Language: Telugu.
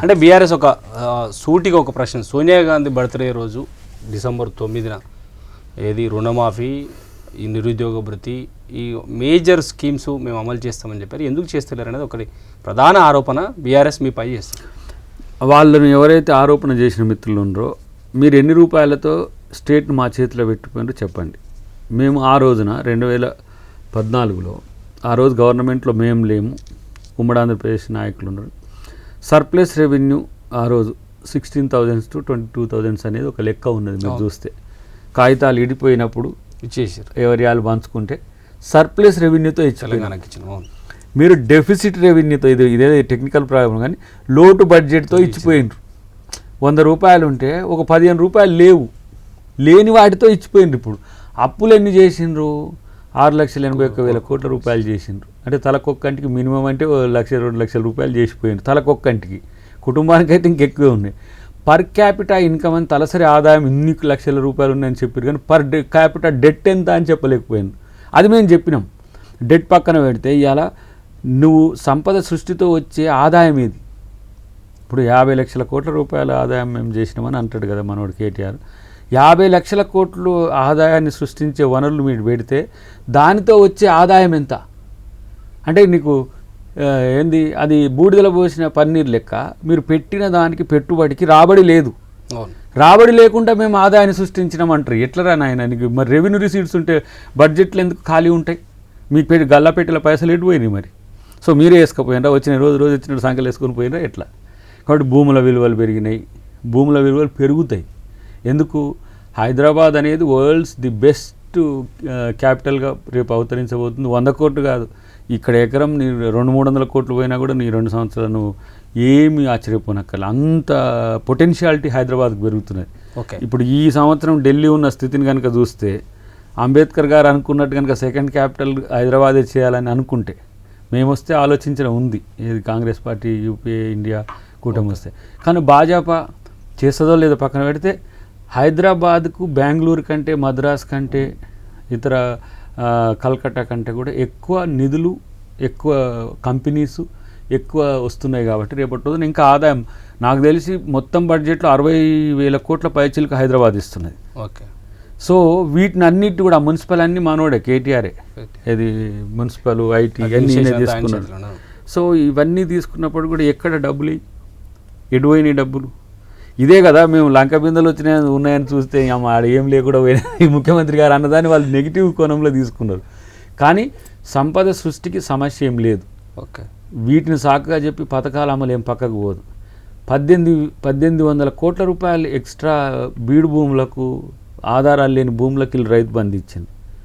అంటే బీఆర్ఎస్ ఒక సూటిగా ఒక ప్రశ్న, సోనియా గాంధీ బర్త్డే రోజు డిసెంబర్ 9న ఏది రుణమాఫీ, ఈ నిరుద్యోగ భృతి, ఈ మేజర్ స్కీమ్స్ మేము అమలు చేస్తామని చెప్పారు. ఎందుకు చేస్తలేరు అనేది ఒకటి ప్రధాన ఆరోపణ బీఆర్ఎస్ మీ పై చేస్తారు. వాళ్ళను ఎవరైతే ఆరోపణ చేసిన మిత్రులు ఉన్నారో, మీరు ఎన్ని రూపాయలతో స్టేట్ను మా చేతిలో పెట్టుకున్నారో చెప్పండి. మేము ఆ రోజున 2014లో ఆ రోజు గవర్నమెంట్లో మేము లేము, ఉమ్మడి ఆంధ్రప్రదేశ్ నాయకులు ఉన్నారు. సర్ప్లస్ రెవెన్యూ ఆ రోజు 16,000 to 22,000 అనేది ఒక లెక్క ఉన్నది. మీరు చూస్తే కాగితాలు ఇడిపోయినప్పుడు ఇచ్చేసారు, ఎవరి వాళ్ళు పంచుకుంటే సర్ప్లస్ రెవెన్యూతో ఇచ్చిన, మీరు డెఫిసిట్ రెవెన్యూతో ఇదే టెక్నికల్ ప్రాబ్లం, కానీ లోటు బడ్జెట్తో ఇచ్చిపోయినరు. 100 రూపాయలు ఉంటే ఒక 15 రూపాయలు లేని వాటితో ఇచ్చిపోయినరు. ఇప్పుడు అప్పులు ఎన్ని చేసిండ్రు? 6,81,000 కోట్ల రూపాయలు చేసిండ్రు. అంటే తలకొక్కంటికి మినిమం అంటే 1,00,000-2 లక్షల రూపాయలు చేసిపోయింది తలకొక్కంటికి. కుటుంబానికి అయితే ఇంకెక్కువే ఉన్నాయి. పర్ క్యాపిటా ఇన్కమ్ అని తలసరి ఆదాయం ఇన్ని లక్షల రూపాయలు ఉన్నాయని చెప్పారు, కానీ పర్ క్యాపిటా డెట్ ఎంత అని చెప్పలేకపోయాను. అది మేము చెప్పినాం. డెట్ పక్కన పెడితే ఇవాళ నువ్వు సంపద సృష్టితో వచ్చే ఆదాయం ఏది? ఇప్పుడు 50 లక్షల కోట్ల రూపాయల ఆదాయం మేము చేసినామని అంటాడు కదా మనోడు కేటీఆర్. 50 లక్షల కోట్లు ఆదాయాన్ని సృష్టించే వనరులు మీరు పెడితే దానితో వచ్చే ఆదాయం ఎంత? అంటే నీకు ఏంది, అది బూడిదల పోసిన పన్నీర్ లెక్క. మీరు పెట్టిన దానికి పెట్టుబడికి రాబడి లేదు. రాబడి లేకుండా మేము ఆదాయాన్ని సృష్టించినామంటారు. ఎట్లరా నాయన? నీకు మరి రెవెన్యూ రిసీట్స్ ఉంటే బడ్జెట్లు ఎందుకు ఖాళీ ఉంటాయి? మీకు గల్లాపెట్టెల పైసలు ఎటు పోయినాయి మరి? సో మీరే వేసుకపోయినరా? వచ్చిన రోజు వచ్చిన సంఖ్యలు వేసుకొని పోయినరా ఎట్లా? కాబట్టి భూముల విలువలు పెరిగినాయి, భూముల విలువలు పెరుగుతాయి. ఎందుకు? హైదరాబాద్ అనేది వరల్డ్స్ ది బెస్ట్ క్యాపిటల్గా రేపు అవతరించబోతుంది. 100 కోట్లు కాదు, ఇక్కడ ఎకరం నీ 200-300 కోట్లు పోయినా కూడా నీ 2 సంవత్సరాలు నువ్వు ఏమీ ఆశ్చర్యపోనక్కర్లే. అంత పొటెన్షియాలిటీ హైదరాబాద్కి పెరుగుతున్నది. ఇప్పుడు ఈ సంవత్సరం ఢిల్లీ ఉన్న స్థితిని కనుక చూస్తే, అంబేద్కర్ గారు అనుకున్నట్టు కనుక సెకండ్ క్యాపిటల్ హైదరాబాదే చేయాలని అనుకుంటే, మేము వస్తే ఆలోచించడం ఉంది, ఇది కాంగ్రెస్ పార్టీ యూపీఏ ఇండియా కూటమి వస్తే. కానీ భాజపా చేస్తుందో లేదో పక్కన పెడితే, హైదరాబాద్కు బెంగళూరు కంటే, మద్రాస్ కంటే, ఇతర కల్కట్టా కంటే కూడా ఎక్కువ నిధులు, ఎక్కువ కంపెనీసు ఎక్కువ వస్తున్నాయి. కాబట్టి రేపటి రోజున ఇంకా ఆదాయం నాకు తెలిసి మొత్తం బడ్జెట్లో 60,000 కోట్ల పైచీలకు హైదరాబాద్ ఇస్తున్నది. ఓకే. సో వీటిని అన్నిటి కూడా మున్సిపల్ అన్నీ మనోడే, కేటీఆరే. ఇది మున్సిపల్, ఐటీ అన్నీ తీసుకున్నాడు. సో ఇవన్నీ తీసుకున్నప్పుడు కూడా ఎక్కడ డబ్బులు, ఎటువైన డబ్బులు? ఇదే కదా మేము లంక బిందెలు ఉన్నాయని చూస్తే ఆడ ఏం లేకుండా పోయినా ముఖ్యమంత్రి గారు అన్నదాన్ని వాళ్ళు నెగిటివ్ కోణంలో తీసుకున్నారు. కానీ సంపద సృష్టికి సమస్య ఏం లేదు. ఓకే. వీటిని సాకుగా చెప్పి పథకాల అమలు ఏం పక్కకు పోదు. 1,800 కోట్ల రూపాయలు ఎక్స్ట్రా బీడు భూములకు, ఆధారాలు లేని భూములకు రైతు బంధు ఇచ్చింది.